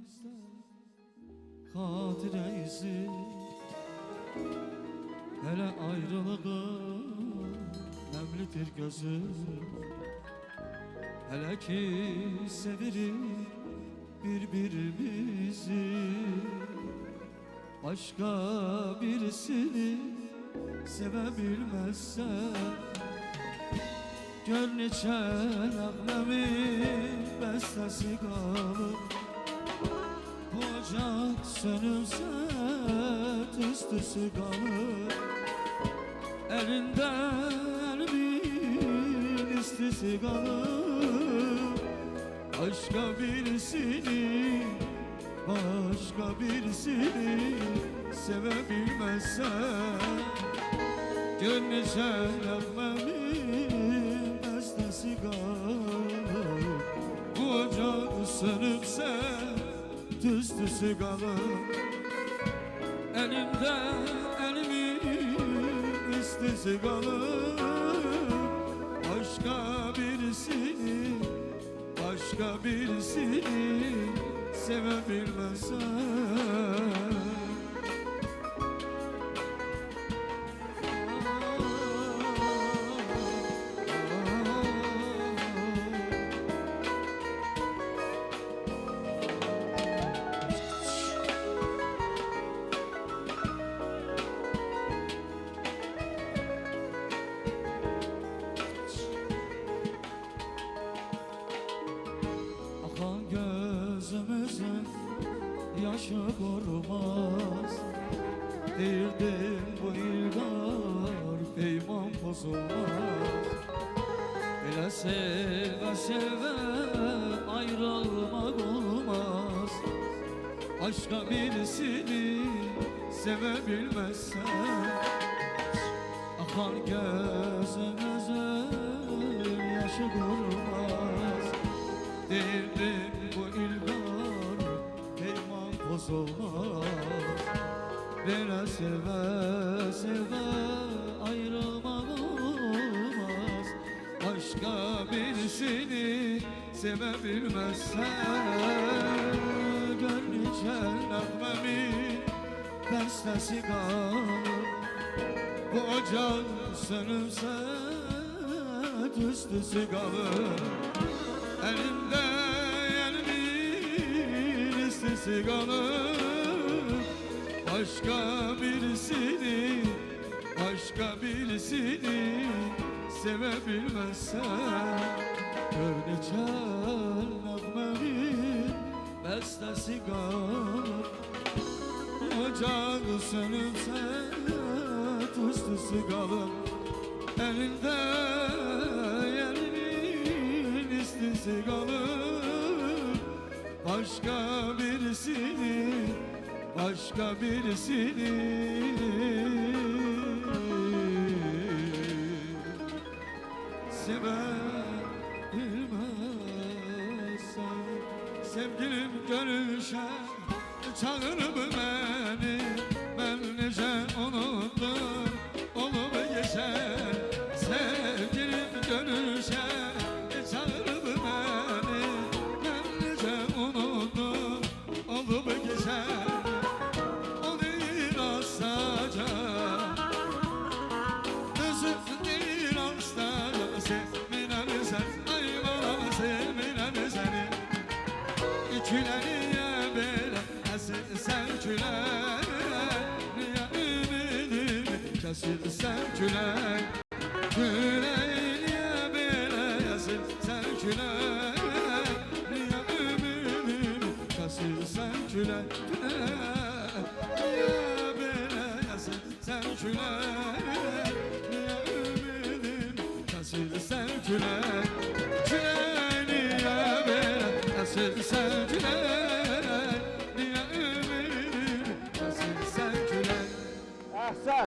bizde hatire izi. Hele ayrılığın nemlidir gözüm. Hele ki severik birbirimizi, başka birisini sevebilmezsen, gör neçə nəğməmin bəstəsi qalır. Bu ocaq sönülsə tüstüsü qalır. Əlində əlimin istisi qalır. Başka birisini sevebilmezsen, gör neçə nəğməmin bəstəsi qalır. Bu ocaq sönübsə tüstüsü qalır. Əlimdə əlimin istisi qalır. Başka birisini sevebilmezsen, gözümüzün yaşı korumaz. Değirdim bu ilgar peyman bozulmaz. Belə sevə sevə ayrılmak olmaz. Başka birisini sevebilmezsen, akan gözümüzün yaşı korumaz. Değirdim bu ilgar peyman bozulmaz. Belə sevə sevə ayrılmak olmaz. Başka birisini sevebilmezsen, gör neçə nəğməmin bəstəsi qalır. Bu ocaq sönübsə tüstüsü qalır. Elimde elimin istisi kalır. Başka birisini sevebilmezsen, gör neçə nəğməmin bəstəsi qalır. Ocaq sönübsə tüstüsü qalır. Elində istisi kalır. Başka birisini sevebilmezsen, sevgilim görüşe çağırır beni. Ben nece unuttum olup geçer. Sevgilim görüşe çağırır beni. Ben nece unuttum olup geçer. O değil asaca, özür değil asaca. Sevminen sen, ay bana sevminen seni. Küleniye bela sen küleniye ümidim kesilsen külen. Küleniye bela sen küleniye ümidim kesilsen külen. Küleniye bela sen küleniye ümidim kesilsen külen. Küleniye bela sen küleniye